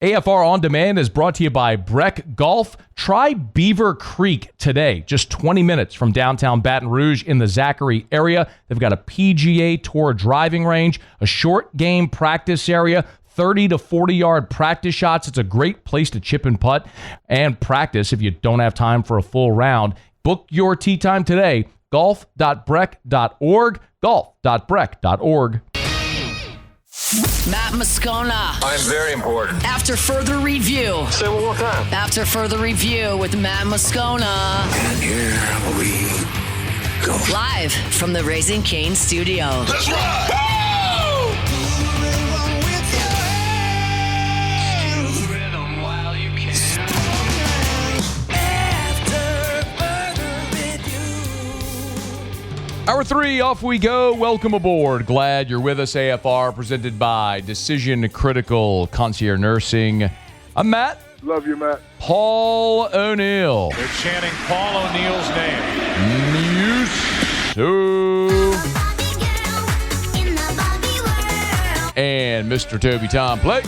AFR On Demand is brought to you by Breck Golf. Try Beaver Creek today, just 20 minutes from downtown Baton Rouge in the Zachary area. They've got a PGA Tour driving range, a short game practice area, 30 to 40-yard practice shots. It's a great place to chip and putt and practice if you don't have time for a full round. Book your tee time today, golf.breck.org, golf.breck.org. Matt Moscona. I'm very important. After further review. Say it one more time. After further review with Matt Moscona. And here we go. Live from the Raising Cane studio. Let's ride! Hour 3, off we go. Welcome aboard. Glad you're with us. AFR presented by Decision Critical Concierge Nursing. I'm Matt. Love you, Matt. Paul O'Neill. They're chanting Paul O'Neill's name. Musso. And Mr. Toby Tom Play.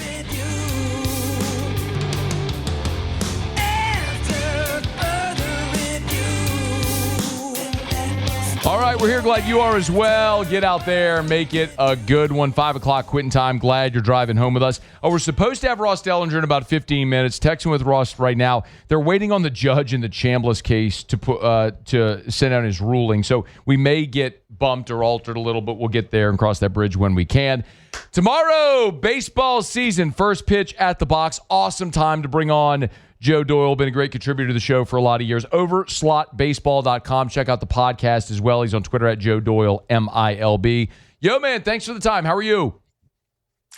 All right, we're here. Glad you are as well. Get out there. Make it a good one. 5 o'clock quitting time. Glad you're driving home with us. We're supposed to have Ross Dellinger in about 15 minutes. Texting with Ross right now. They're waiting on the judge in the Chambliss case to send out his ruling. So we may get bumped or altered a little, but we'll get there and cross that bridge when we can. Tomorrow, baseball season. First pitch at the box. Awesome time to bring on Joe Doyle, been a great contributor to the show for a lot of years. Over slotbaseball.com. Check out the podcast as well. He's on Twitter at Joe Doyle, MILB. Yo, man, thanks for the time. How are you?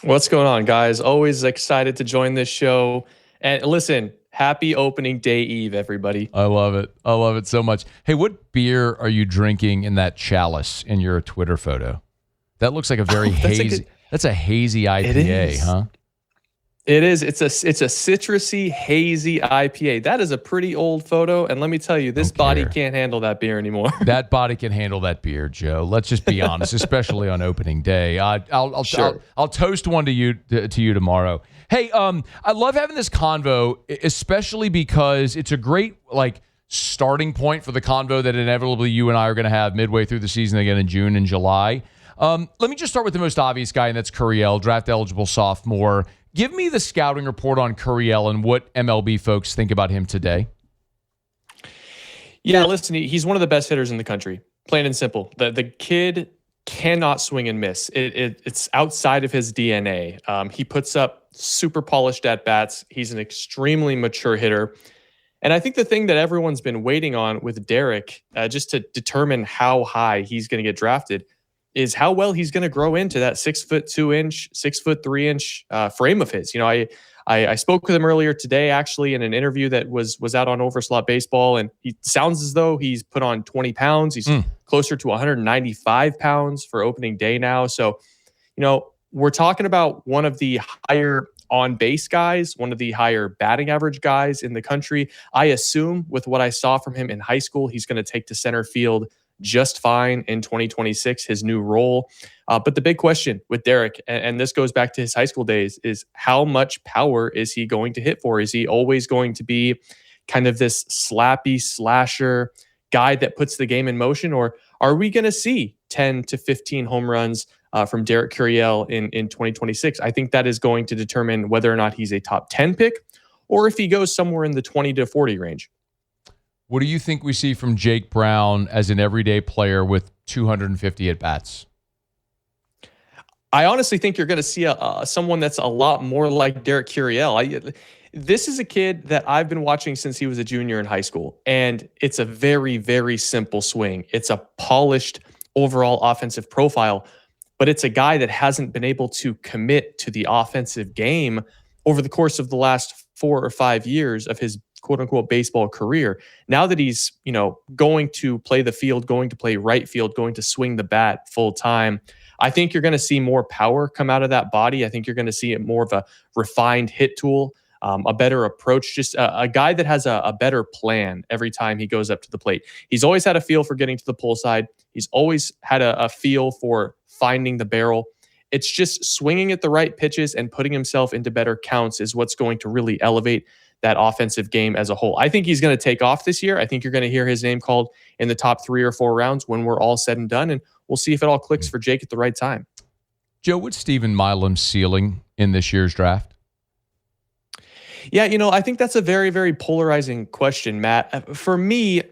What's going on, guys? Always excited to join this show. And listen, happy opening day eve, everybody. I love it. I love it so much. Hey, what beer are you drinking in that chalice in your Twitter photo? That looks like a very hazy. That's a hazy IPA, huh? It is. It's a citrusy, hazy IPA. That is a pretty old photo, and let me tell you, this body can't handle that beer anymore. That body can handle that beer, Joe. Let's just be honest, especially on opening day. I'll toast one to you tomorrow. Hey, I love having this convo, especially because it's a great starting point for the convo that inevitably you and I are going to have midway through the season again in June and July. Let me just start with the most obvious guy, and that's Curiel, draft eligible sophomore. Give me the scouting report on Curiel and what MLB folks think about him today. Yeah, listen, he's one of the best hitters in the country, plain and simple. The kid cannot swing and miss. It's outside of his DNA. He puts up super polished at-bats. He's an extremely mature hitter. And I think the thing that everyone's been waiting on with Derek, just to determine how high he's going to get drafted, is how well he's going to grow into that 6'2", 6'3" frame of his. You know, I spoke with him earlier today, actually, in an interview that was out on Overslot Baseball, and he sounds as though he's put on 20 pounds. He's closer to 195 pounds for opening day now. So, you know, we're talking about one of the higher on-base guys, one of the higher batting average guys in the country. I assume with what I saw from him in high school, he's going to take to center field just fine in 2026, his new role. But the big question with Derek, and this goes back to his high school days, is how much power is he going to hit for? Is he always going to be kind of this slappy slasher guy that puts the game in motion? Or are we going to see 10 to 15 home runs from Derek Curiel in 2026? I think that is going to determine whether or not he's a top 10 pick or if he goes somewhere in the 20 to 40 range. What do you think we see from Jake Brown as an everyday player with 250 at-bats? I honestly think you're going to see someone that's a lot more like Derek Curiel. This is a kid that I've been watching since he was a junior in high school, and it's a very, very simple swing. It's a polished overall offensive profile, but it's a guy that hasn't been able to commit to the offensive game over the course of the last 4 or 5 years of his quote-unquote baseball career. Now that he's, going to play the field, going to play right field, going to swing the bat full time, I think you're going to see more power come out of that body. I think you're going to see it more of a refined hit tool, a better approach, just a guy that has a better plan every time he goes up to the plate. He's always had a feel for getting to the pull side. He's always had a feel for finding the barrel. It's just swinging at the right pitches and putting himself into better counts is what's going to really elevate that offensive game as a whole. I think he's going to take off this year. I think you're going to hear his name called in the top 3 or 4 rounds when we're all said and done, and we'll see if it all clicks for Jake at the right time. Joe, what's Stephen Milam's ceiling in this year's draft? Yeah, I think that's a very, very polarizing question, Matt. For me,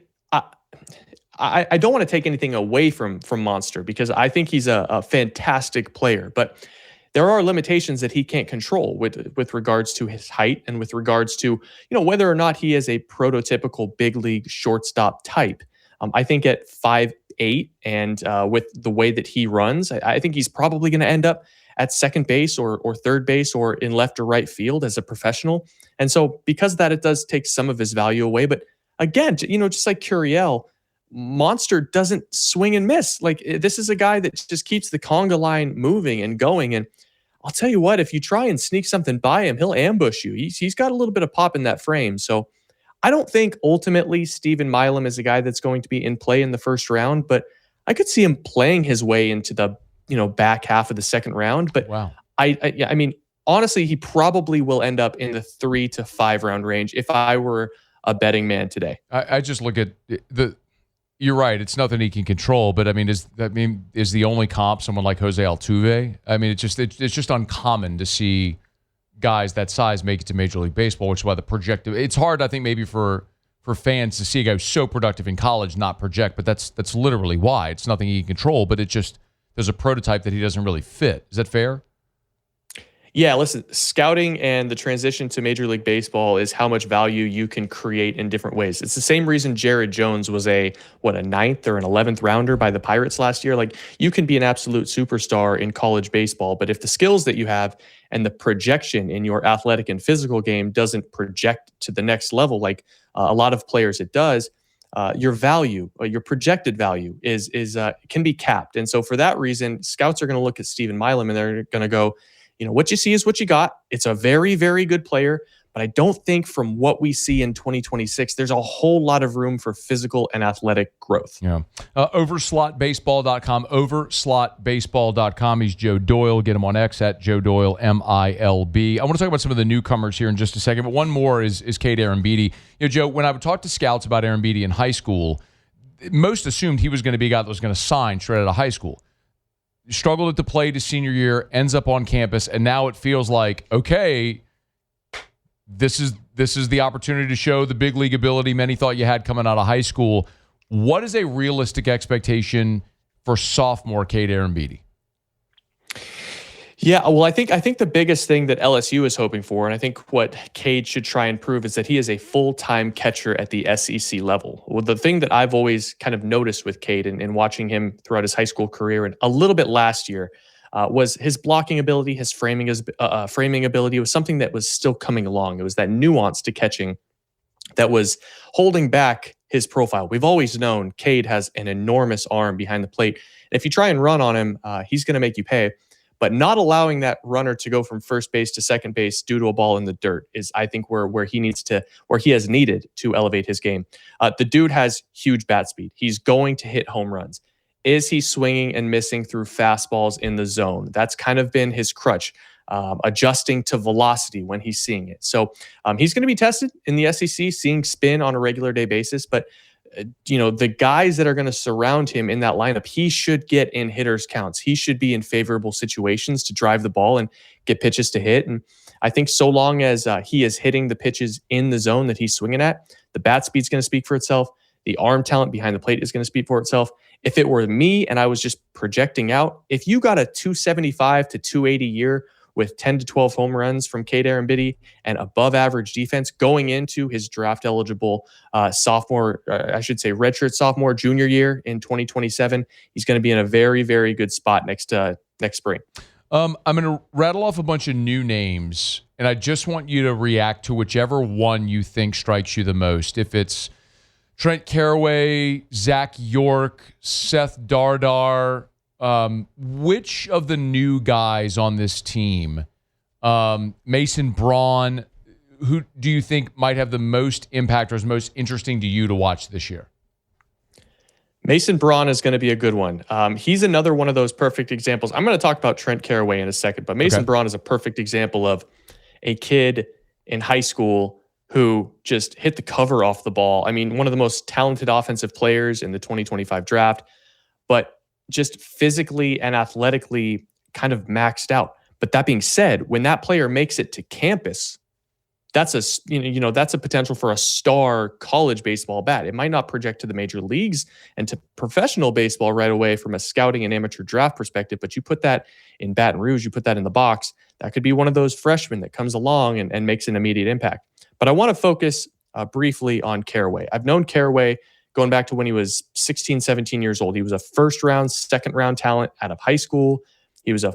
I don't want to take anything away from Monster because I think he's a fantastic player, but there are limitations that he can't control with regards to his height and with regards to whether or not he is a prototypical big league shortstop type. I think at 5'8" and with the way that he runs, I think he's probably going to end up at second base or third base or in left or right field as a professional. And so because of that, it does take some of his value away. But again, just like Curiel, Monster doesn't swing and miss. Like, this is a guy that just keeps the conga line moving and going. And I'll tell you what, if you try and sneak something by him, he'll ambush you. He's got a little bit of pop in that frame. So I don't think ultimately Stephen Milam is a guy that's going to be in play in the first round, but I could see him playing his way into the back half of the second round. But wow. I mean, honestly, he probably will end up in the 3 to 5 round range if I were a betting man today. I just look at you're right. It's nothing he can control, but is the only comp someone like Jose Altuve? I mean, it's just uncommon to see guys that size make it to Major League Baseball, which is why the projected. It's hard, I think, maybe for fans to see a guy who's so productive in college not project, but that's literally why. It's nothing he can control, but it's just there's a prototype that he doesn't really fit. Is that fair? Yeah, listen, scouting and the transition to Major League Baseball is how much value you can create in different ways. It's the same reason Jared Jones was a 9th or an 11th rounder by the Pirates last year. Like, you can be an absolute superstar in college baseball, but if the skills that you have and the projection in your athletic and physical game doesn't project to the next level, like a lot of players it does, your value, your projected value is can be capped. And so for that reason, scouts are going to look at Stephen Milam and they're going to go, what you see is what you got. It's a very, very good player, but I don't think from what we see in 2026, there's a whole lot of room for physical and athletic growth. Yeah. Overslotbaseball.com, overslotbaseball.com. He's Joe Doyle. Get him on X at Joe Doyle, MILB. I want to talk about some of the newcomers here in just a second, but one more is Cade Arambidi. Joe, when I would talk to scouts about Arambidi in high school, most assumed he was going to be a guy that was going to sign straight out of high school. Struggled at the plate his senior year, ends up on campus, and now it feels like, okay, this is the opportunity to show the big league ability many thought you had coming out of high school. What is a realistic expectation for sophomore Cade Arambidi? Yeah, well, I think the biggest thing that LSU is hoping for, and I think what Cade should try and prove, is that he is a full-time catcher at the SEC level. Well, the thing that I've always kind of noticed with Cade and watching him throughout his high school career and a little bit last year was his blocking ability, his framing ability was something that was still coming along. It was that nuance to catching that was holding back his profile. We've always known Cade has an enormous arm behind the plate. And if you try and run on him, he's going to make you pay. But not allowing that runner to go from first base to second base due to a ball in the dirt is, I think, where he has needed to elevate his game. The dude has huge bat speed. He's going to hit home runs. Is he swinging and missing through fastballs in the zone? That's kind of been his crutch, adjusting to velocity when he's seeing it. So he's going to be tested in the SEC, seeing spin on a regular day basis. But the guys that are going to surround him in that lineup, he should get in hitters counts. He should be in favorable situations to drive the ball and get pitches to hit. And I think so long as he is hitting the pitches in the zone that he's swinging at, the bat speed's going to speak for itself. The arm talent behind the plate is going to speak for itself. If it were me and I was just projecting out, if you got a 275 to 280 year with 10 to 12 home runs from Cade Arambidi and above average defense going into his draft eligible redshirt sophomore junior year in 2027, he's going to be in a very, very good spot next spring. I'm going to rattle off a bunch of new names, and I just want you to react to whichever one you think strikes you the most. If it's Trent Carraway, Zach York, Seth Dardar, which of the new guys on this team, Mason Braun, who do you think might have the most impact or is most interesting to you to watch this year? Mason Braun is going to be a good one. He's another one of those perfect examples. I'm going to talk about Trent Caraway in a second, but Mason Braun is a perfect example of a kid in high school who just hit the cover off the ball. I mean, one of the most talented offensive players in the 2025 draft, but just physically and athletically kind of maxed out. But that being said, when that player makes it to campus, that's a potential for a star college baseball bat. It might not project to the major leagues and to professional baseball right away from a scouting and amateur draft perspective, but you put that in Baton Rouge, you put that in the box, that could be one of those freshmen that comes along and makes an immediate impact. But I want to focus briefly on Caraway. I've known Caraway going back to when he was 16, 17 years old. He was a first round, second round talent out of high school. He was a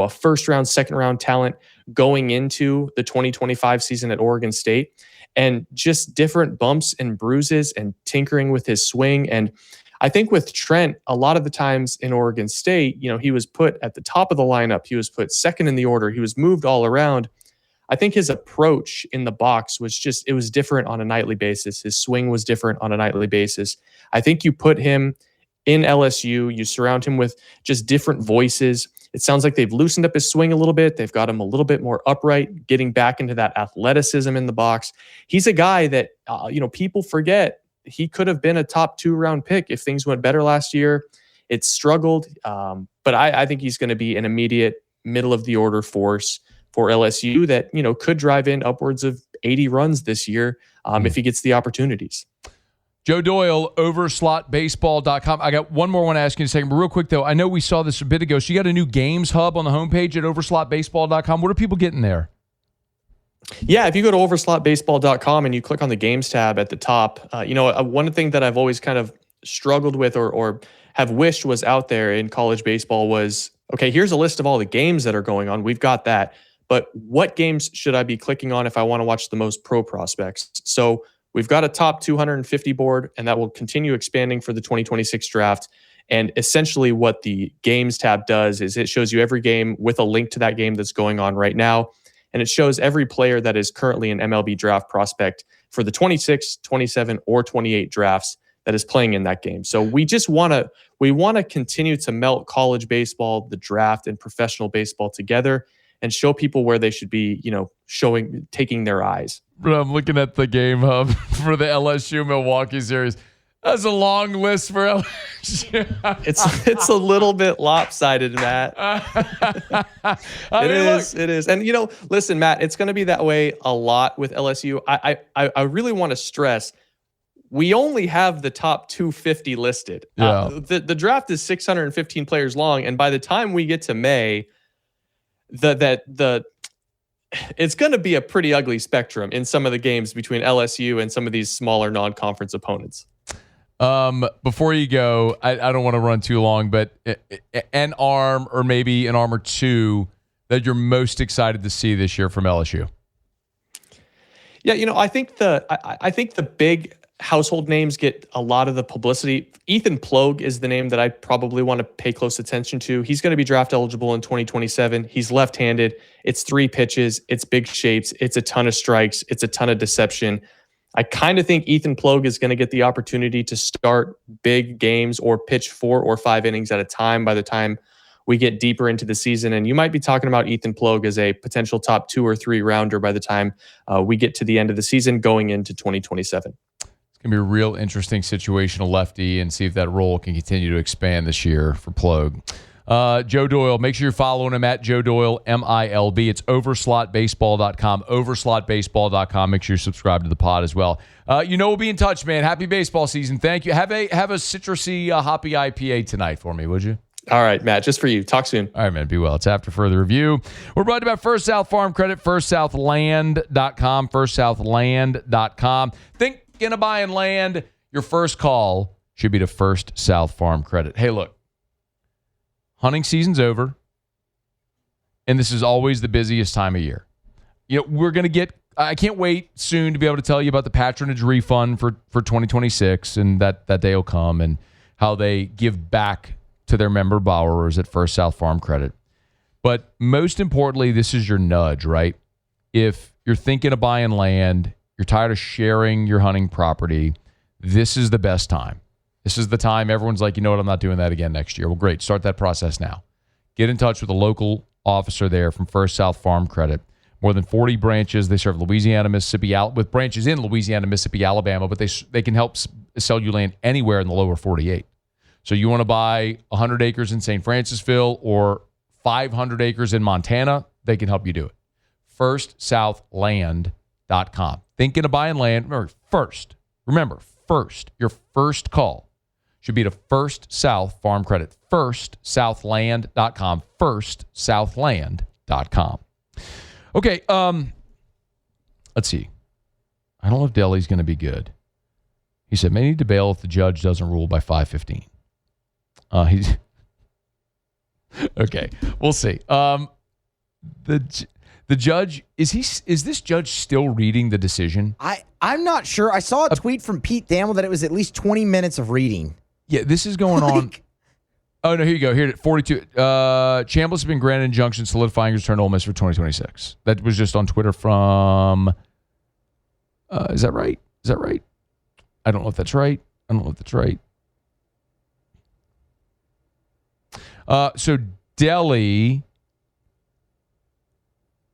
first round, second round talent going into the 2025 season at Oregon State, and just different bumps and bruises and tinkering with his swing. And I think with Trent, a lot of the times in Oregon State, he was put at the top of the lineup. He was put second in the order. He was moved all around. I think his approach in the box it was different on a nightly basis. His swing was different on a nightly basis. I think you put him in LSU, you surround him with just different voices. It sounds like they've loosened up his swing a little bit. They've got him a little bit more upright, getting back into that athleticism in the box. He's a guy that, people forget he could have been a top 2-round pick if things went better last year. It struggled, but I think he's going to be an immediate middle of the order force for LSU that, could drive in upwards of 80 runs this year if he gets the opportunities. Joe Doyle, overslotbaseball.com. I got one more one to ask you in a second, but real quick, though, I know we saw this a bit ago. So you got a new games hub on the homepage at overslotbaseball.com. What are people getting there? Yeah, if you go to overslotbaseball.com and you click on the games tab at the top, one thing that I've always kind of struggled with or have wished was out there in college baseball was, okay, here's a list of all the games that are going on. We've got that. But what games should I be clicking on if I want to watch the most pro prospects? So we've got a top 250 board, and that will continue expanding for the 2026 draft. And essentially what the games tab does is it shows you every game with a link to that game that's going on right now. And it shows every player that is currently an MLB draft prospect for the 26, 27, or 28 drafts that is playing in that game. So we want to continue to melt college baseball, the draft, and professional baseball together and show people where they should be, taking their eyes. I'm looking at the game hub for the LSU Milwaukee series. That's a long list for LSU. It's a little bit lopsided, Matt. It is. And listen, Matt, it's going to be that way a lot with LSU. I really want to stress, we only have the top 250 listed. Yeah. The draft is 615 players long, and by the time we get to May, it's going to be a pretty ugly spectrum in some of the games between LSU and some of these smaller non-conference opponents. Before you go, I don't want to run too long, but an arm or maybe an arm or two that you're most excited to see this year from LSU. Yeah, I think the big household names get a lot of the publicity. Ethan Plogue is the name that I probably want to pay close attention to. He's going to be draft eligible in 2027. He's left-handed. It's 3 pitches. It's big shapes. It's a ton of strikes. It's a ton of deception. I kind of think Ethan Plogue is going to get the opportunity to start big games or pitch 4 or 5 innings at a time by the time we get deeper into the season. And you might be talking about Ethan Plogue as a potential top 2 or 3 rounder by the time we get to the end of the season going into 2027. Going to be a real interesting situational lefty and see if that role can continue to expand this year for Plogue. Joe Doyle, make sure you're following him at Joe Doyle, MILB. It's overslotbaseball.com, overslotbaseball.com. Make sure you subscribe to the pod as well. We'll be in touch, man. Happy baseball season. Thank you. Have a citrusy, hoppy IPA tonight for me, would you? All right, Matt, just for you. Talk soon. All right, man. Be well. It's after further review. We're brought to you by First South Farm Credit, firstsouthland.com, firstsouthland.com. Thinking of buying land, your first call should be to First South Farm Credit. Hey, look, hunting season's over, and this is always the busiest time of year. We're going to get, I can't wait soon to be able to tell you about the patronage refund for 2026, and that day will come, and how they give back to their member borrowers at First South Farm Credit. But most importantly, this is your nudge, right? If you're thinking of buying land, you're tired of sharing your hunting property, this is the best time. This is the time everyone's like, you know what, I'm not doing that again next year. Well, great. Start that process now. Get in touch with a local officer there from First South Farm Credit. More than 40 branches. They serve Louisiana, Mississippi, with branches in Louisiana, Mississippi, Alabama, but they can help sell you land anywhere in the lower 48. So you want to buy 100 acres in St. Francisville or 500 acres in Montana, they can help you do it. FirstSouthLand.com. Thinking of buying land? Remember, first, your first call should be to First South Farm Credit. FirstSouthLand.com. FirstSouthLand.com. Okay, let's see. I don't know if Delhi's going to be good. He said, may need to bail if the judge doesn't rule by 5:15. He's okay. We'll see. The judge, is this judge still reading the decision? I'm not sure. I saw a tweet from Pete Thamel that it was at least 20 minutes of reading. Yeah, this is going on. Oh, no, here you go. Here, 42. Chambliss has been granted injunction solidifying his return to Ole Miss for 2026. That was just on Twitter from, is that right? I don't know if that's right. So Delhi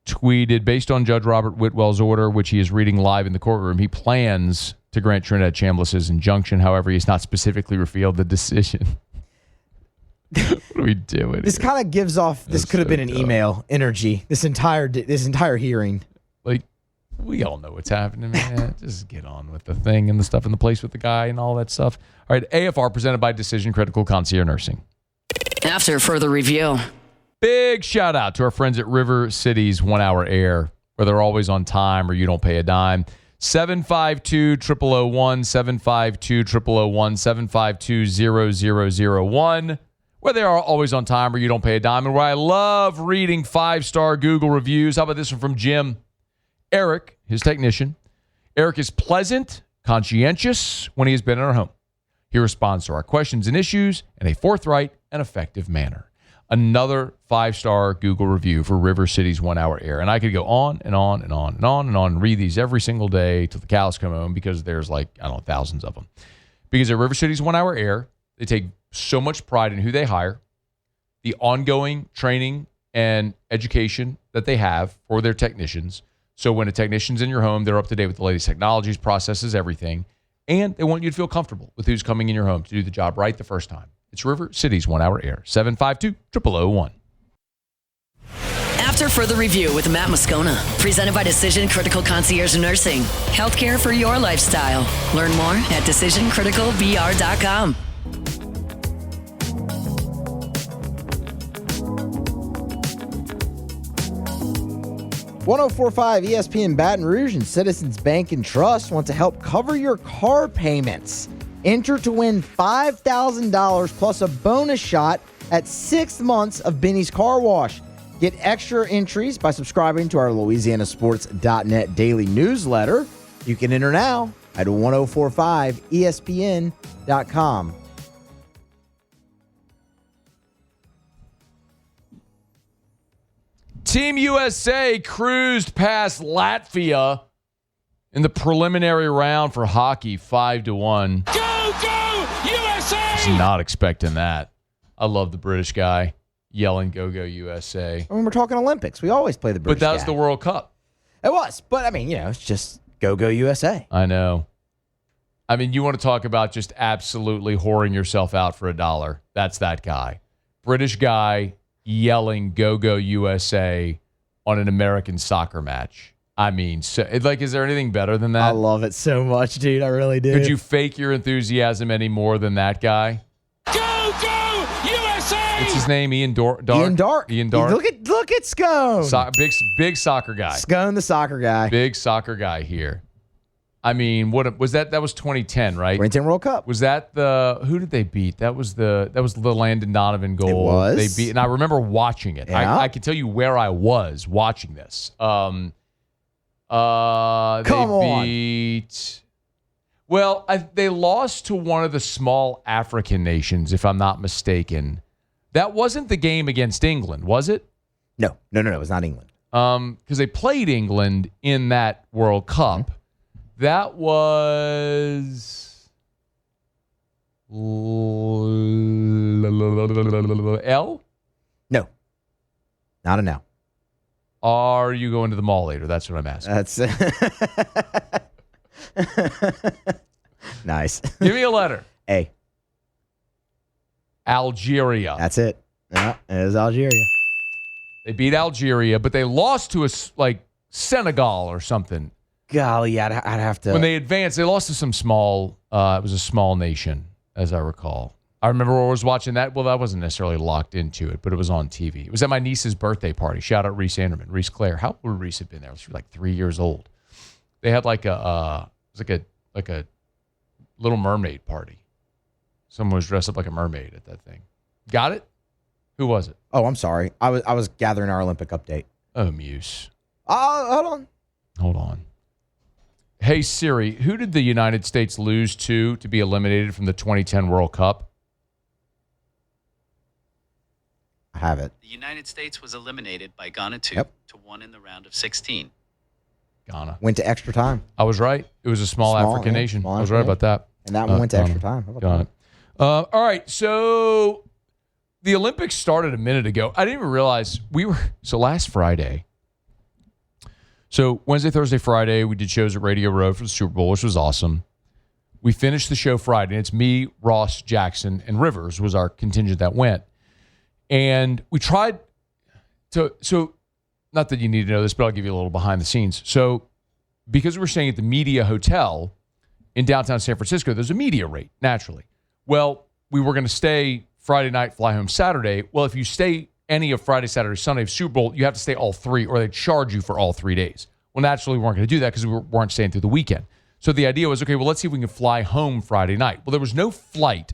tweeted, based on Judge Robert Whitwell's order, which he is reading live in the courtroom, he plans to grant Trinidad Chambliss's injunction. However, he has not specifically revealed the decision. What are we doing? This kind of gives off. This could have been an email energy. This entire hearing. Like, we all know what's happening, man. Just get on with the thing and the stuff in the place with the guy and all that stuff. All right, AFR presented by Decision Critical Concierge Nursing. After further review. Big shout out to our friends at River City's 1 Hour Air, where they're always on time or you don't pay a dime. 752-0001, 752-0001, 752-0001. Where they are always on time or you don't pay a dime, and where I love reading 5-star Google reviews. How about this one from Jim? Eric, his technician. Eric is pleasant, conscientious when he has been in our home. He responds to our questions and issues in a forthright and effective manner. Another 5-star Google review for River City's 1 Hour Air. And I could go on and on and on and on and on and read these every single day till the cows come home, because there's thousands of them. Because at River City's 1 Hour Air, they take so much pride in who they hire, the ongoing training and education that they have for their technicians. So when a technician's in your home, they're up to date with the latest technologies, processes, everything. And they want you to feel comfortable with who's coming in your home to do the job right the first time. It's River City's 1 Hour Air, 752-0001. After further review with Matt Moscona, presented by Decision Critical Concierge Nursing. Healthcare for your lifestyle. Learn more at decisioncriticalbr.com. 1045 ESPN Baton Rouge and Citizens Bank and Trust want to help cover your car payments. Enter to win $5,000 plus a bonus shot at 6 months of Benny's Car Wash. Get extra entries by subscribing to our LouisianaSports.net daily newsletter. You can enter now at 1045ESPN.com. Team USA cruised past Latvia in the preliminary round for hockey, 5-1. Go, USA! I was not expecting that. I love the British guy yelling, go, USA. When we're talking Olympics, we always play the British But that was guy. the World Cup. It was, but I mean, it's just go USA. I know. I mean, you want to talk about just absolutely whoring yourself out for $1. That's that guy. British guy yelling go USA on an American soccer match. I mean, so, is there anything better than that? I love it so much, dude. I really do. Could you fake your enthusiasm any more than that guy? Go, USA! What's his name? Ian Dark? Ian Dark. Look at Scone. Big soccer guy. Scone, the soccer guy. Big soccer guy here. I mean, what was that? That was 2010, right? 2010 World Cup. Was that who did they beat? That was the Landon Donovan goal. It was. They beat, and I remember watching it. Yeah. I can tell you where I was watching this. Come on. Beat. Well, they lost to one of the small African nations, if I'm not mistaken. That wasn't the game against England, was it? No. It was not England. Because they played England in that World Cup. Mm-hmm. That was L? No. Not an L. Are you going to the mall later? That's what I'm asking. That's nice. Give me a letter. A. Algeria. That's it. Yeah, it is Algeria. They beat Algeria, but they lost to Senegal or something. Golly, I'd have to. When they advanced, they lost to some small, it was a small nation, as I recall. I remember when I was watching that. Well, that wasn't necessarily locked into it, but it was on TV. It was at my niece's birthday party. Shout out Reese Anderman, Reese Claire. How old would Reese have been there? She was like 3 years old. They had like a Little Mermaid party. Someone was dressed up like a mermaid at that thing. Got it? Who was it? Oh, I'm sorry. I was gathering our Olympic update. Oh, Muse. Hold on. Hey, Siri, who did the United States lose to be eliminated from the 2010 World Cup? I have it. The United States was eliminated by Ghana 2-1 in the round of 16. Ghana. Went to extra time. I was right. It was a small African nation. I was right about that. And that one went to extra time. How about Got it. All right, so the Olympics started a minute ago. I didn't even realize last Friday. So Wednesday, Thursday, Friday, we did shows at Radio Row for the Super Bowl, which was awesome. We finished the show Friday, and it's me, Ross, Jackson, and Rivers was our contingent that went. And we tried to, not that you need to know this, but I'll give you a little behind the scenes. So because we were staying at the Media Hotel in downtown San Francisco, there's a media rate, naturally. Well, we were going to stay Friday night, fly home Saturday. Well, if you stay any of Friday, Saturday, Sunday of Super Bowl, you have to stay all three, or they charge you for all 3 days. Well, naturally, we weren't going to do that because we weren't staying through the weekend. So the idea was, okay, well, let's see if we can fly home Friday night. Well, there was no flight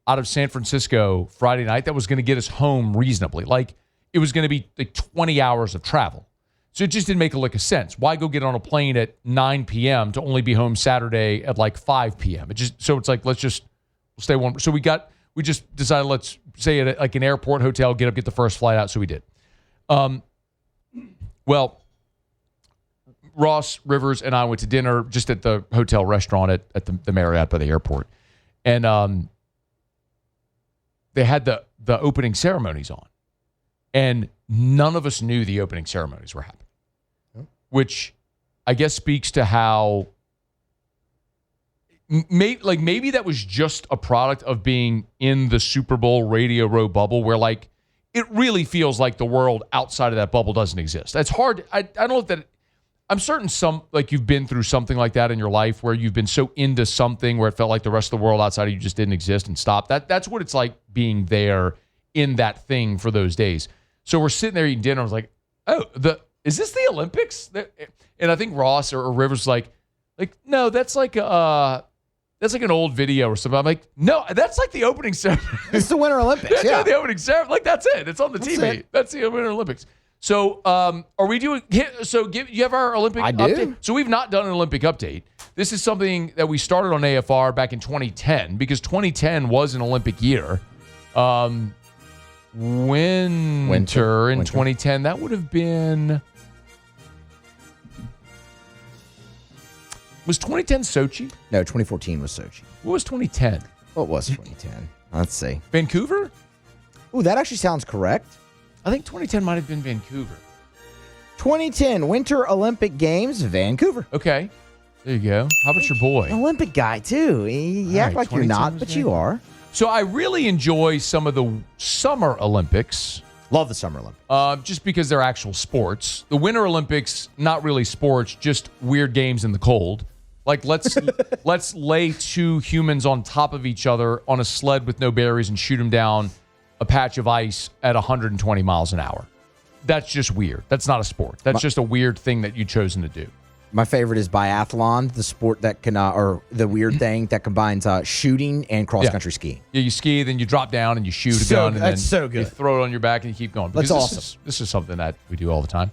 out of San Francisco Friday night that was going to get us home reasonably. Like, it was going to be like 20 hours of travel. So it just didn't make a lick of sense. Why go get on a plane at 9 p.m. to only be home Saturday at like 5 p.m.? So it's like, we'll stay one. So we just decided, let's stay at like an airport hotel, get the first flight out. So we did. Well, Ross, Rivers, and I went to dinner just at the hotel restaurant at the Marriott by the airport. And they had the opening ceremonies on. And none of us knew the opening ceremonies were happening, which I guess speaks to how maybe that was just a product of being in the Super Bowl Radio Row bubble where like it really feels like the world outside of that bubble doesn't exist. That's hard. I don't know if that I'm certain you've been through something like that in your life where you've been so into something where it felt like the rest of the world outside of you just didn't exist and stopped. That's what it's like being there in that thing for those days. So we're sitting there eating dinner. I was like, oh, is this the Olympics? And I think Ross or Rivers was like, no, that's like an old video or something. I'm like, no, that's like the opening ceremony. It's the Winter Olympics. Yeah, the opening ceremony. Like, that's it. It's on the TV. That's the Winter Olympics. So, are we doing? You have our Olympic update? Do. So we've not done an Olympic update. This is something that we started on AFR back in 2010 because 2010 was an Olympic year. Winter in 2010. That would have been. Was 2010 Sochi? No, 2014 was Sochi. What was 2010? What was 2010? Let's see. Vancouver? Ooh, that actually sounds correct. I think 2010 might have been Vancouver. 2010 Winter Olympic Games, Vancouver. Okay. There you go. How about your boy? Olympic guy, too. You act like you're not, but you are. So I really enjoy some of the Summer Olympics. Love the Summer Olympics. Just because they're actual sports. The Winter Olympics, not really sports, just weird games in the cold. Like, let's lay two humans on top of each other on a sled with no barriers and shoot them down a patch of ice at 120 miles an hour. That's just weird. That's not a sport. That's just a weird thing that you've chosen to do. My favorite is biathlon, the sport that can, or the weird thing that combines shooting and cross-country skiing. Yeah, you ski, then you drop down and you shoot a gun. And that's then so good. You throw it on your back and you keep going. That's awesome. This is something that we do all the time.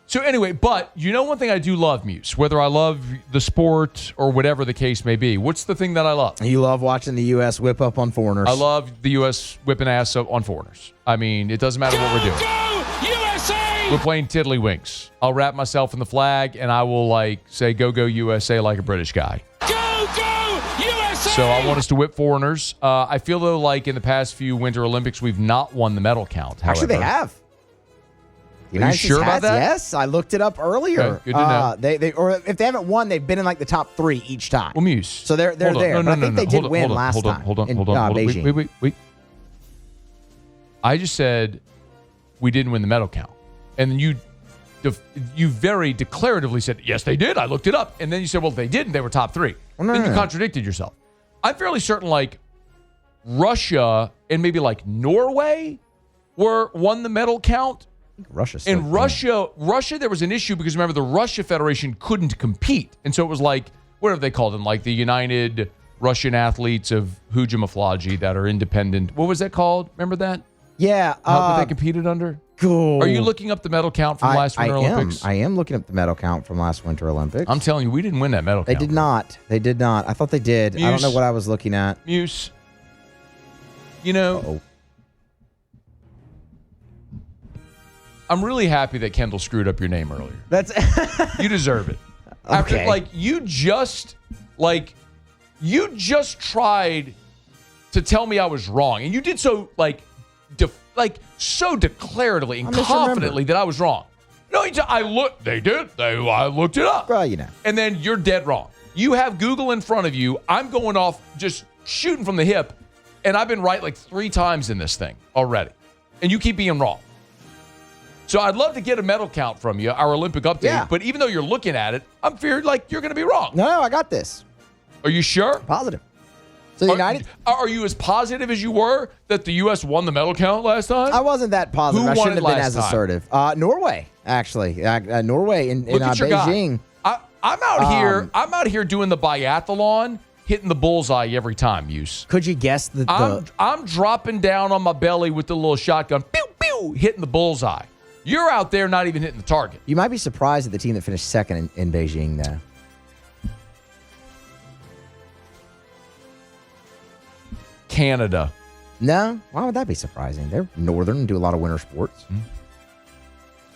So anyway, but you know one thing I do love, Muse, whether I love the sport or whatever the case may be. What's the thing that I love? You love watching the U.S. whip up on foreigners. I love the U.S. whipping ass up on foreigners. I mean, it doesn't matter what we're doing. Go, USA! We're playing tiddlywinks. I'll wrap myself in the flag and I will say, go, USA like a British guy. Go, USA! USA! So I want us to whip foreigners. I feel, though, like in the past few Winter Olympics, we've not won the medal count. However. Actually, they have. The Are you sure about that? Yes, I looked it up earlier. Okay, good to know. They or if they haven't won, they've been in like the top 3 each time. Well, Muse. So they're there. But I think they did win last time. Hold on. in Beijing. Wait. I just said we didn't win the medal count, and then you very declaratively said yes, they did. I looked it up, and then you said, well, they didn't. They were top 3. Well, no, then no, you no. contradicted yourself. I'm fairly certain, like Russia and maybe like Norway won the medal count. Russia. In Russia, there was an issue because remember the Russia Federation couldn't compete, and so it was like whatever they called them, like the United Russian Athletes of Hujamaflaji that are independent. What was that called? Remember that? Yeah. What they competed under? Cool. Are you looking up the medal count from last Winter Olympics? I am looking up the medal count from last Winter Olympics. I'm telling you, we didn't win that medal They count. did not. They did not. I thought they did. I don't know what I was looking at. Muse. You know, Uh-oh. I'm really happy that Kendall screwed up your name earlier. That's You deserve it. After, Okay. you just tried to tell me I was wrong, and you did so so declaratively and I misremember. confidently that I was wrong. No, I looked it up. well, you know. And then you're dead wrong. You have Google in front of you. I'm going off just shooting from the hip, and I've been right like 3 times in this thing already, and you keep being wrong. So I'd love to get a medal count from you, our Olympic update. Yeah. But even though you're looking at it, I'm feared like you're going to be wrong. No, I got this. Are you sure? Positive. So the United. Are you as positive as you were that the U.S. won the medal count last time? I wasn't that positive. Who I won shouldn't it have been last as time? assertive. Norway, actually. Norway in Look at your Beijing. guy. I'm out here. I'm out here doing the biathlon, hitting the bullseye every time. Use. Could you guess the? I'm dropping down on my belly with the little shotgun, pew pew, hitting the bullseye. You're out there not even hitting the target. You might be surprised at the team that finished second in Beijing, though. Canada. No, why would that be surprising? They're northern and do a lot of winter sports.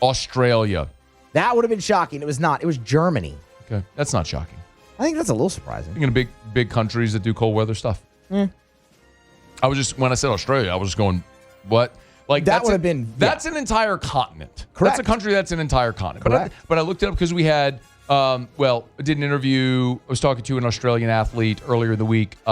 Australia. That would have been shocking. It was not. It was Germany. Okay, that's not shocking. I think that's a little surprising. Thinking of big countries that do cold weather stuff. I was just when I said Australia, I was just going, what? Like That would have been. That's an entire continent. Correct. That's a country that's an entire continent. Correct. But I looked it up because we had, I did an interview. I was talking to an Australian athlete earlier in the week. They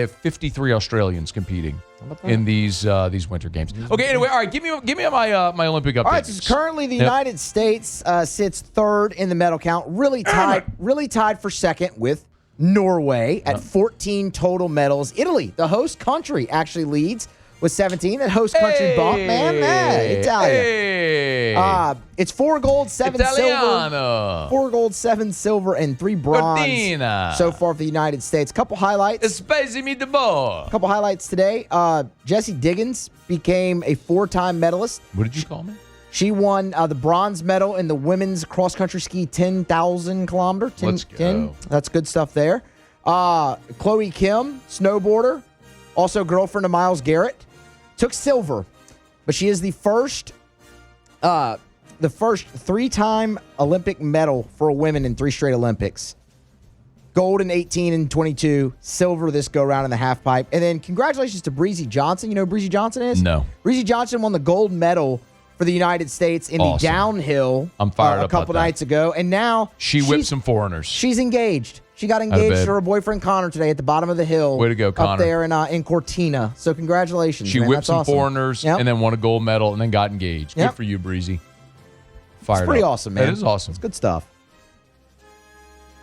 have 53 Australians competing in these winter games. Okay, anyway, all right. Give me my Olympic update. All right, so currently the United States sits third in the medal count, really tied for second with Norway at 14 total medals. Italy, the host country, actually leads with 17. That host country bump, man. Hey, Italia. Hey. It's 4 gold, 7 silver. Italiano. 4 gold, 7 silver, and 3 bronze Cortina. so far for the United States. Couple highlights. Spacey me the ball. Couple highlights today. Jessie Diggins became a 4-time medalist. What did you call me? She won the bronze medal in the women's cross-country ski 10,000 kilometer. 10, Let's go. 10. That's good stuff there. Chloe Kim, snowboarder, also girlfriend of Myles Garrett, took silver, but she is the first 3-time Olympic medal for a woman in 3 straight Olympics. Gold in 18 and 22, silver this go round in the half pipe. And then congratulations to Breezy Johnson. You know who Breezy Johnson is? No. Breezy Johnson won the gold medal for the United States in the downhill I'm fired a up couple about that. nights ago. And now She whipped some foreigners. she's engaged. She got of engaged bed. to her boyfriend Connor today at the bottom of the hill. Way to go, Connor. Up there in Cortina. So congratulations. She man. whipped That's some awesome. foreigners Yep. and then won a gold medal and then got engaged. Yep. Good for you, Breezy. Fired It's pretty up. awesome, man. That is awesome. It's good stuff.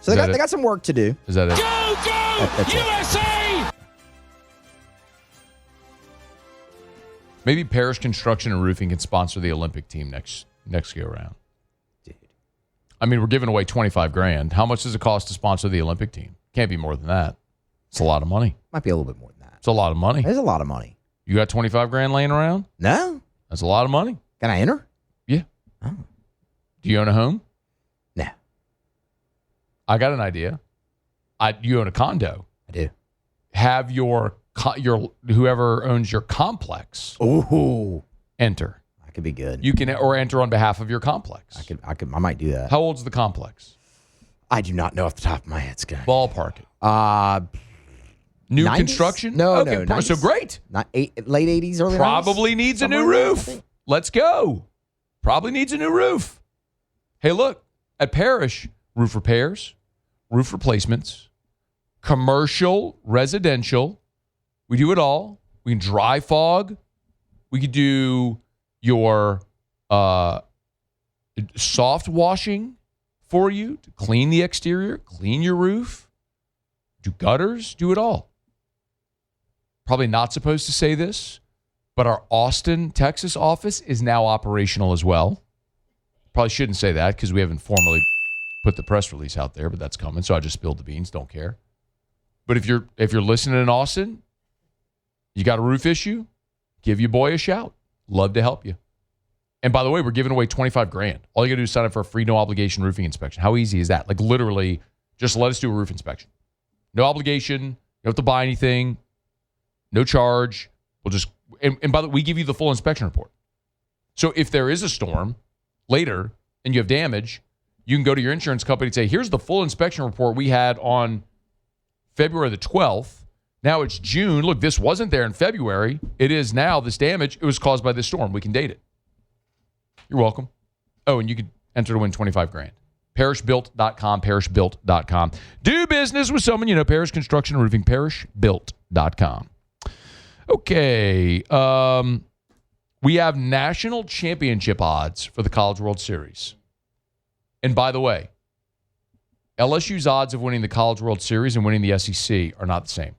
So Is that they it? got some work to do. Is that it? Go, That's it. USA! Maybe Parish Construction and Roofing can sponsor the Olympic team next go around. Dude. I mean, we're giving away $25,000. How much does it cost to sponsor the Olympic team? Can't be more than that. It's a lot of money. Might be a little bit more than that. It's a lot of money. There's a lot of money. You got $25,000 laying around? No? That's a lot of money. Can I enter? Yeah. Oh. Do you own a home? No. I got an idea. You own a condo. I do. Have your whoever owns your complex Ooh. enter. That could be good. You can or enter on behalf of your complex. I might do that. How old's the complex? I do not know off the top of my head, Scott. Ballpark it. New 90s? construction? No, okay, no. So great. Late 80s, early 90s? Probably needs a new roof. Let's go. Probably needs a new roof. Hey, look, at Parrish, roof repairs, roof replacements, commercial, residential. We do it all. We can dry fog. We could do your soft washing for you to clean the exterior, clean your roof, do gutters, do it all. Probably not supposed to say this, but our Austin, Texas office is now operational as well. Probably shouldn't say that because we haven't formally put the press release out there, but that's coming. So I just spilled the beans. Don't care. But if you're listening in Austin, you got a roof issue, give your boy a shout. Love to help you. And by the way, we're giving away $25,000. All you got to do is sign up for a free no obligation roofing inspection. How easy is that? Like literally, just let us do a roof inspection. No obligation. You don't have to buy anything. No charge. We'll just and by the way, we give you the full inspection report. So if there is a storm later and you have damage, you can go to your insurance company and say, here's the full inspection report we had on February the 12th. Now it's June. Look, this wasn't there in February. It is now. This damage, it was caused by this storm. We can date it. You're welcome. Oh, and you could enter to win $25,000. Parishbuilt.com, parishbuilt.com. Do business with someone you know. Parish Construction and Roofing, parishbuilt.com. Okay. We have national championship odds for the College World Series. And by the way, LSU's odds of winning the College World Series and winning the SEC are not the same.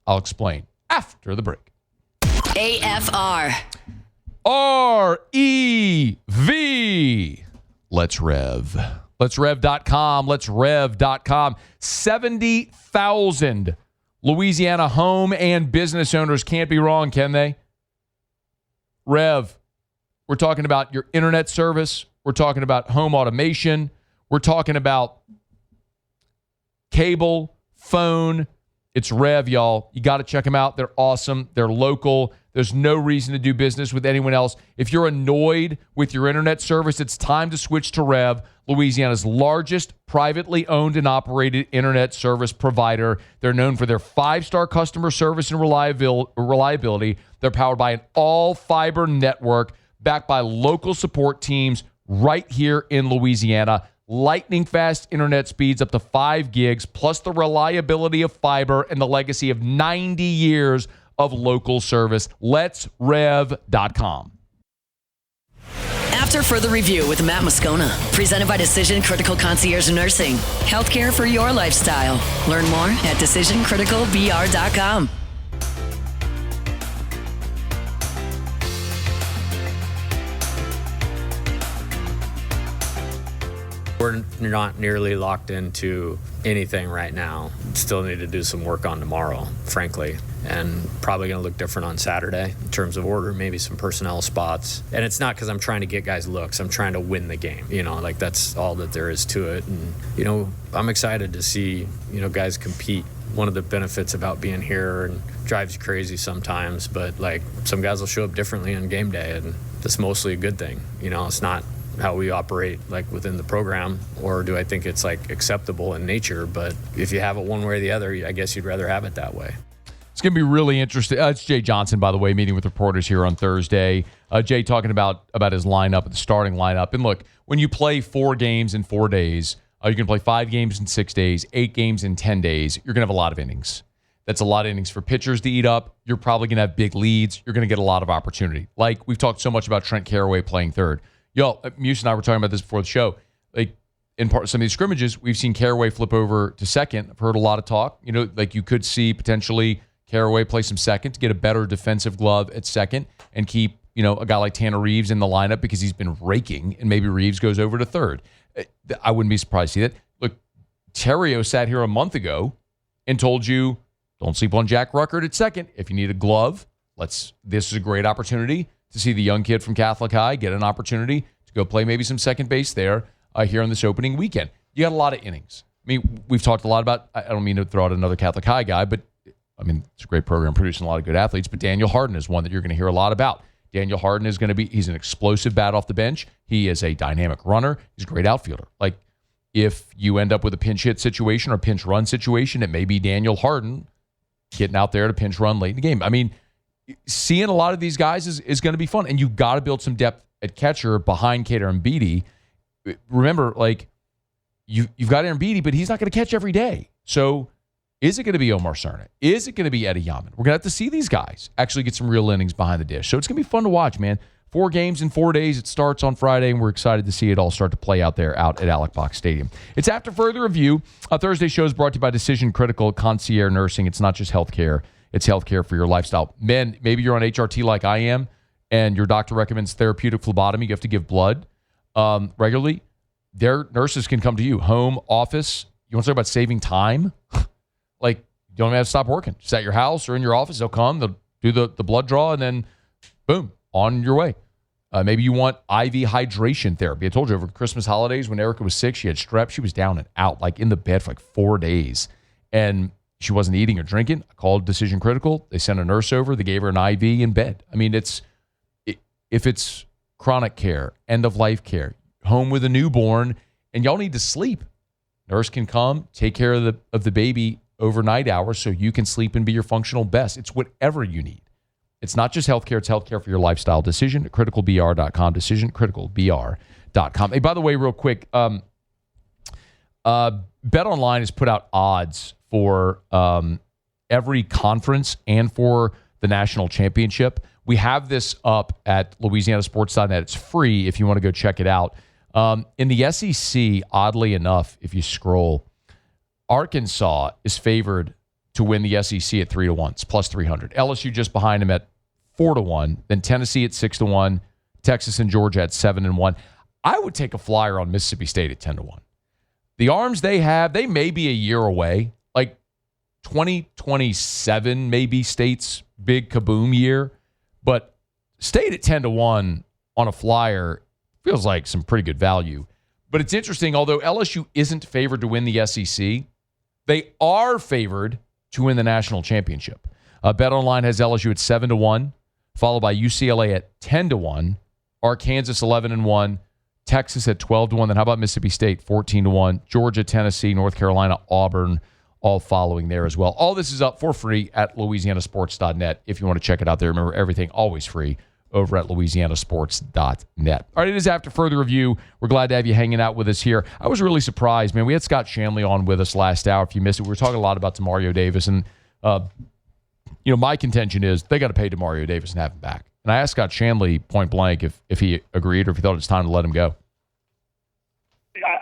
I'll explain after the break. AFR. REV. Let's rev. Let'sRev.com. Let'sRev.com. 70,000 Louisiana home and business owners can't be wrong, can they? Rev. We're talking about your internet service. We're talking about home automation. We're talking about cable, phone. It's Rev, y'all. You got to check them out. They're awesome. They're local. There's no reason to do business with anyone else. If you're annoyed with your internet service, it's time to switch to Rev, Louisiana's largest privately owned and operated internet service provider. They're known for their 5-star customer service and reliability. They're powered by an all-fiber network backed by local support teams right here in Louisiana. Lightning fast internet speeds up to 5 gigs, plus the reliability of fiber and the legacy of 90 years of local service. Let'sRev.com. After further review with Matt Moscona, presented by Decision Critical Concierge Nursing. Healthcare for your lifestyle. Learn more at decisioncriticalbr.com. We're not nearly locked into anything right now. Still need to do some work on tomorrow, frankly, and probably going to look different on Saturday in terms of order, maybe some personnel spots. And it's not because I'm trying to get guys looks. I'm trying to win the game. Like that's all that there is to it. And, I'm excited to see, guys compete. One of the benefits about being here and drives you crazy sometimes, but like some guys will show up differently on game day, and that's mostly a good thing. It's not how we operate like within the program, or do I think it's like acceptable in nature? But if you have it one way or the other, I guess you'd rather have it that way. It's going to be really interesting. It's Jay Johnson, by the way, meeting with reporters here on Thursday. Jay talking about his lineup, the starting lineup. And look, when you play 4 games in 4 days, you can play 5 games in 6 days, 8 games in 10 days. You're going to have a lot of innings. That's a lot of innings for pitchers to eat up. You're probably going to have big leads. You're going to get a lot of opportunity. Like we've talked so much about Trent Carraway playing third. Yo, Musso and I were talking about this before the show. Like in some of these scrimmages, we've seen Carraway flip over to second. I've heard a lot of talk. Like you could see potentially Carraway play some second to get a better defensive glove at second and keep, a guy like Tanner Reeves in the lineup because he's been raking, and maybe Reeves goes over to third. I wouldn't be surprised to see that. Look, Terrio sat here a month ago and told you, don't sleep on Jack Ruckert at second. If you need a glove, this is a great opportunity to see the young kid from Catholic High get an opportunity to go play maybe some second base there here on this opening weekend. You got a lot of innings. I mean, we've talked a lot about, I don't mean to throw out another Catholic High guy, but it's a great program producing a lot of good athletes, but Daniel Harden is one that you're going to hear a lot about. Daniel Harden is going to he's an explosive bat off the bench. He is a dynamic runner. He's a great outfielder. Like, if you end up with a pinch hit situation or pinch run situation, it may be Daniel Harden getting out there to pinch run late in the game. I mean, seeing a lot of these guys is going to be fun, and you've got to build some depth at catcher behind Kader Embiid. Remember, like, you've got Aaron Beatty, but he's not going to catch every day. So is it going to be Omar Cerna? Is it going to be Eddie Yaman? We're going to have to see these guys actually get some real innings behind the dish. So it's going to be fun to watch, man. 4 games in 4 days. It starts on Friday, and we're excited to see it all start to play out there out at Alec Box Stadium. It's after further review. Thursday show is brought to you by Decision Critical Concierge Nursing. It's not just healthcare. It's healthcare for your lifestyle. Men, maybe you're on HRT like I am, and your doctor recommends therapeutic phlebotomy. You have to give blood regularly. Their nurses can come to you, home, office. You want to talk about saving time? Like, you don't have to stop working. Just at your house or in your office, they'll come, they'll do the blood draw, and then boom, on your way. Maybe you want IV hydration therapy. I told you over Christmas holidays when Erica was sick, she had strep. She was down and out, like in the bed for like 4 days. And she wasn't eating or drinking. I called Decision Critical. They sent a nurse over. They gave her an IV in bed. I mean, if it's chronic care, end-of-life care, home with a newborn, and y'all need to sleep, nurse can come, take care of the baby overnight hours so you can sleep and be your functional best. It's whatever you need. It's not just healthcare. It's healthcare for your lifestyle. DecisionCriticalBR.com. DecisionCriticalBR.com. Hey, by the way, real quick, BetOnline has put out odds for every conference and for the national championship. We have this up at LouisianaSports.net. It's free if you want to go check it out. In the SEC, oddly enough, if you scroll, Arkansas is favored to win the SEC at 3-1. It's plus 300. LSU just behind them at 4-1. Then Tennessee at 6-1. Texas and Georgia at 7-1. I would take a flyer on Mississippi State at 10-1. The arms they have, they may be a year away. Like 2027, maybe State's big kaboom year. But State at 10-1 on a flyer feels like some pretty good value. But it's interesting, although LSU isn't favored to win the SEC, they are favored to win the national championship. BetOnline has LSU at 7-1, followed by UCLA at 10-1, Arkansas 11-1, Texas at 12-1. Then how about Mississippi State 14-1, Georgia, Tennessee, North Carolina, Auburn, all following there as well. All this is up for free at LouisianaSports.net if you want to check it out there. Remember, everything always free over at LouisianaSports.net. All right, it is after further review. We're glad to have you hanging out with us here. I was really surprised, man. We had Scott Shanley on with us last hour. If you missed it, we were talking a lot about DeMario Davis. And, my contention is they got to pay DeMario Davis and have him back. And I asked Scott Shanley point blank if he agreed or if he thought it's time to let him go.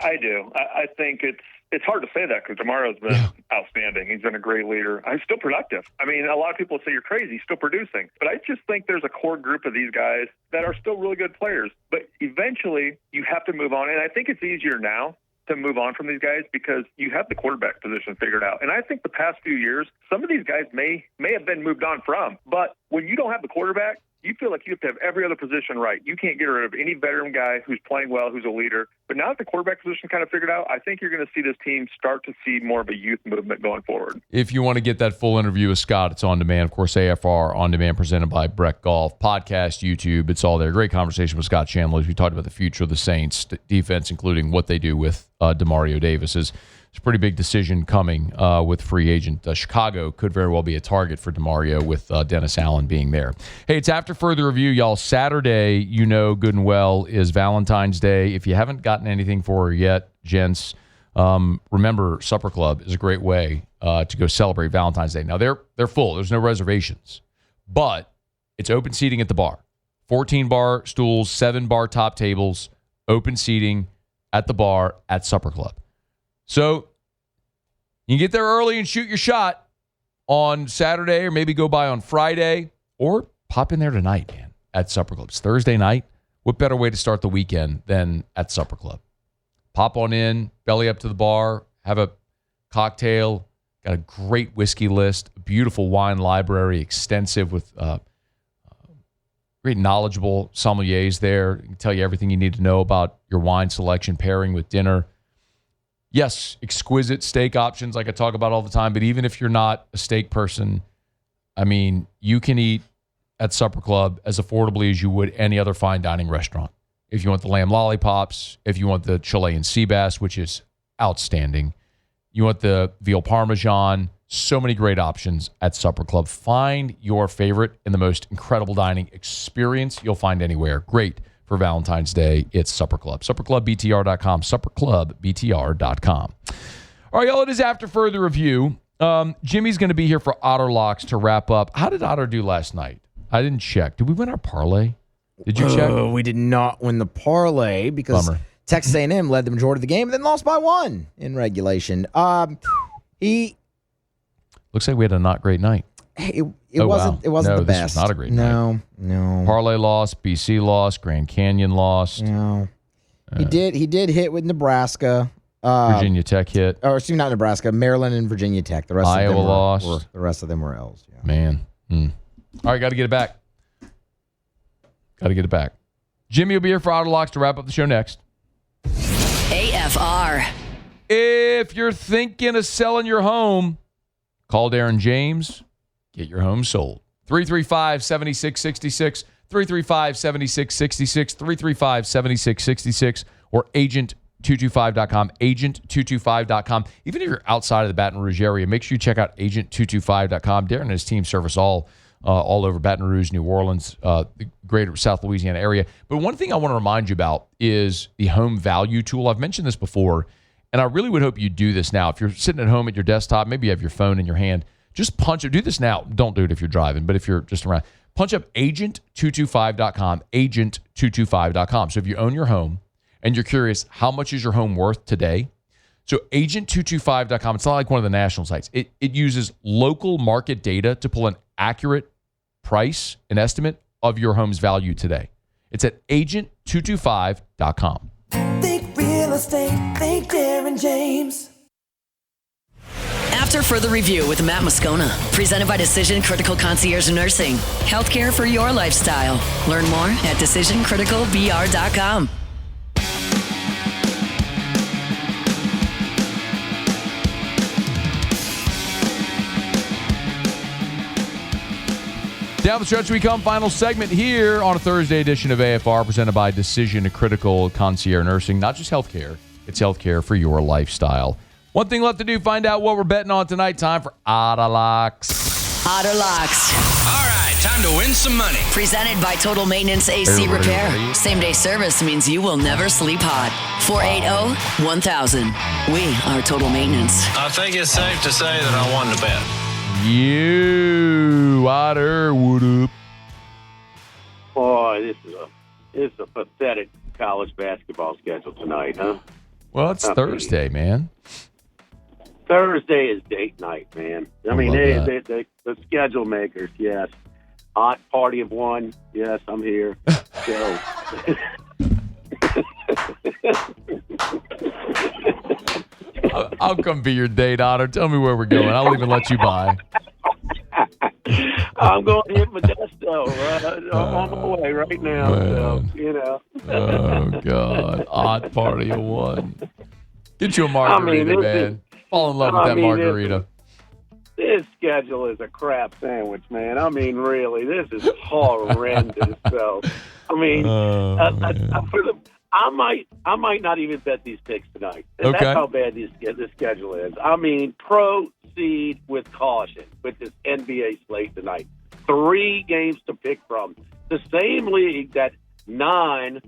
I do. I think it's hard to say that because DeMario's been outstanding. He's been a great leader. He's still productive. I mean, a lot of people say you're crazy. He's still producing. But I just think there's a core group of these guys that are still really good players. But eventually, you have to move on. And I think it's easier now to move on from these guys because you have the quarterback position figured out. And I think the past few years, some of these guys may have been moved on from. But when you don't have the quarterback, you feel like you have to have every other position right. You can't get rid of any veteran guy who's playing well, who's a leader. But now that the quarterback position kind of figured out, I think you're going to see this team start to see more of a youth movement going forward. If you want to get that full interview with Scott, it's on demand. Of course, AFR on demand presented by Breck Golf. Podcast, YouTube, it's all there. Great conversation with Scott Chandler as we talked about the future of the Saints defense, including what they do with DeMario Davis. It's a pretty big decision coming with free agent. Chicago could very well be a target for DeMario with Dennis Allen being there. Hey, it's after further review, y'all. Saturday, good and well, is Valentine's Day. If you haven't gotten anything for her yet, gents, remember Supper Club is a great way to go celebrate Valentine's Day. Now, they're full. There's no reservations. But it's open seating at the bar. 14 bar stools, 7 bar top tables, open seating at the bar at Supper Club. So you can get there early and shoot your shot on Saturday or maybe go by on Friday or pop in there tonight, man, at Supper Club. It's Thursday night. What better way to start the weekend than at Supper Club? Pop on in, belly up to the bar, have a cocktail, got a great whiskey list, a beautiful wine library, extensive with great knowledgeable sommeliers there. He can tell you everything you need to know about your wine selection, pairing with dinner. Yes, exquisite steak options like I talk about all the time, but even if you're not a steak person, I mean, you can eat at Supper Club as affordably as you would any other fine dining restaurant. If you want the lamb lollipops, if you want the Chilean sea bass, which is outstanding. You want the veal parmesan. So many great options at Supper Club. Find your favorite in the most incredible dining experience you'll find anywhere. Great for Valentine's Day. It's Supper Club. SupperClubBTR.com. SupperClubBTR.com. All right, y'all, it is after further review. Jimmy's going to be here for Otter Locks to wrap up. How did Otter do last night? I didn't check. Did we win our parlay? Did you check? We did not win the parlay because Texas A&M led the majority of the game and then lost by 1 in regulation. Looks like we had a not great night. It wasn't the best. This was not a great night. No. Parlay lost, BC lost, Grand Canyon lost. No. He did hit with Nebraska. Virginia Tech hit. Or excuse me, not Nebraska, Maryland and Virginia Tech. The rest Iowa of them lost. The rest of them were L's. Yeah. Man. All right, got to get it back. Jimmy will be here for Otter Locks to wrap up the show next. AFR. If you're thinking of selling your home, call Darren James. Get your home sold. 335-7666, 335-7666, 335-7666, or agent225.com, agent225.com. Even if you're outside of the Baton Rouge area, make sure you check out agent225.com. Darren and his team service all over Baton Rouge, New Orleans, the greater South Louisiana area. But one thing I want to remind you about is the home value tool. I've mentioned this before, and I really would hope you do this now. If you're sitting at home at your desktop, maybe you have your phone in your hand, just punch it. Do this now. Don't do it if you're driving, but if you're just around, punch up agent225.com, agent225.com. So if you own your home and you're curious, how much is your home worth today? So agent225.com, it's not like one of the national sites. It uses local market data to pull an accurate price, an estimate of your home's value today. It's at agent225.com. Think real estate, think Darren James. After further review with Matt Moscona, presented by Decision Critical Concierge Nursing. Healthcare for your lifestyle. Learn more at decisioncriticalbr.com. Down the stretch we come. Final segment here on a Thursday edition of AFR, presented by Decision Critical Concierge Nursing. Not just healthcare, it's healthcare for your lifestyle. One thing left to do, find out what we're betting on tonight. Time for Otter Locks. Otter Locks. All right, time to win some money. Presented by Total Maintenance AC Repair. Same-day service means you will never sleep hot. 480-1000. We are Total Maintenance. I think it's safe to say that I won the bet. You, Otter, what up? Boy, this is a pathetic college basketball schedule tonight, huh? Well, it's Thursday, man. Thursday is date night, man. I mean, the schedule makers, yes. Hot party of one, yes, I'm here. So. I'll come be your date, Otter. Tell me where we're going. I'll even let you buy. I'm going to hit Modesto. I'm on my way right now. So, you know. Oh, God. Odd party of one. Get you a margarita, man. Fall in love with that margarita. This schedule is a crap sandwich, man. I mean, really, this is horrendous. So, I mean, I might not even bet these picks tonight. Okay. That's how bad this schedule is. I mean, proceed with caution with this NBA slate tonight. 3 games to pick from. The same league that 9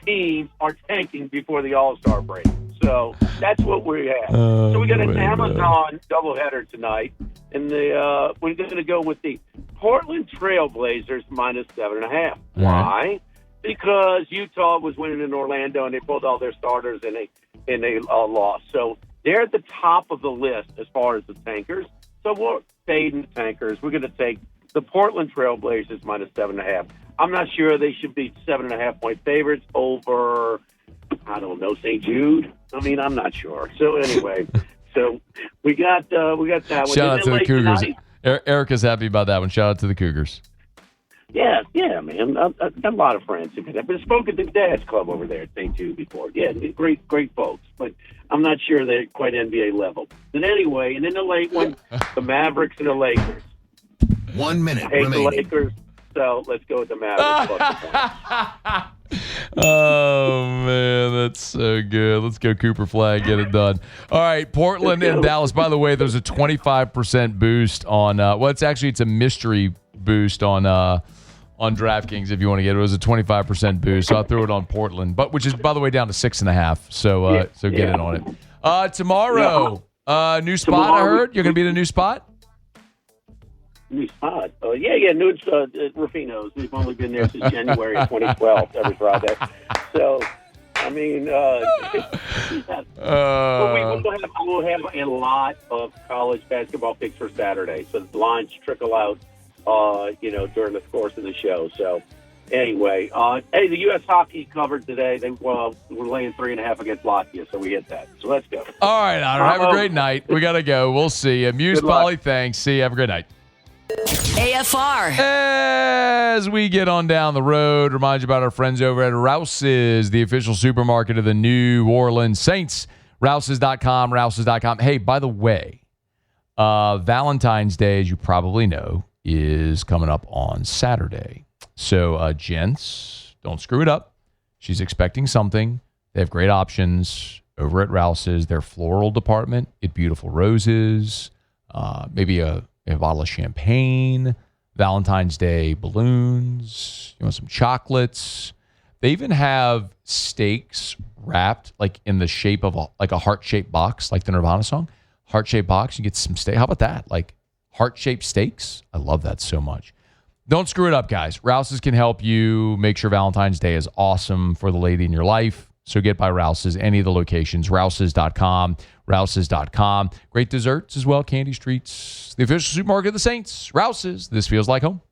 teams are tanking before the All-Star break. So that's what we have. So we got an Amazon doubleheader tonight, and we're going to go with the Portland Trailblazers minus 7.5. Why? Because Utah was winning in Orlando, and they pulled all their starters, and they lost. So they're at the top of the list as far as the tankers. So we're fading the tankers. We're going to take the Portland Trailblazers minus 7.5. I'm not sure they should be 7.5-point favorites over, I don't know, St. Jude. I mean, I'm not sure. So anyway, so we got that one. Shout out to the Cougars. Erica's happy about that one. Shout out to the Cougars. Yeah, man. I've got a lot of friends who can. I've been spoken to Dad's Club over there at St. Jude before. Yeah, great folks. But I'm not sure they're quite NBA level. But anyway, and then the late one, the Mavericks and the Lakers. 1 minute Take remaining. the Lakers. So let's go with the Mavericks. Plus the points. Oh, man, that's so good. Let's go Cooper Flag, get it done. All right, Portland and Dallas. By the way, there's a 25% boost on it's a mystery boost on DraftKings if you want to get it. It was a 25% boost, so I'll throw it on Portland, which is, by the way, down to 6.5. So get it on it. Tomorrow, new spot, I heard. You're going to be in a new spot? New spot. Oh, yeah. New Rufino's. We've only been there since January of 2012, every Friday. So, I mean, we'll have a lot of college basketball picks for Saturday. So the lines trickle out, during the course of the show. So, anyway, the U.S. hockey covered today. We're laying 3.5 against Latvia, so we hit that. So let's go. All right, Otter. Have a great night. We got to go. We'll see you. Muse Polly, thanks. See you. Have a great night. AFR. As we get on down the road, remind you about our friends over at Rouse's, the official supermarket of the New Orleans Saints. Rouse's.com. Hey, by the way, Valentine's Day, as you probably know, is coming up on Saturday. So, gents, don't screw it up. She's expecting something. They have great options over at Rouse's. Their floral department, get beautiful roses, maybe a bottle of champagne, Valentine's Day balloons, you want some chocolates. They even have steaks wrapped like in the shape of a heart-shaped box, like the Nirvana song. Heart-shaped box, you get some steak. How about that? Like heart-shaped steaks? I love that so much. Don't screw it up, guys. Rouse's can help you make sure Valentine's Day is awesome for the lady in your life. So get by Rouse's, any of the locations, Rouse's.com, Rouse's.com. Great desserts as well, candy streets. The official supermarket of the Saints, Rouse's. This feels like home.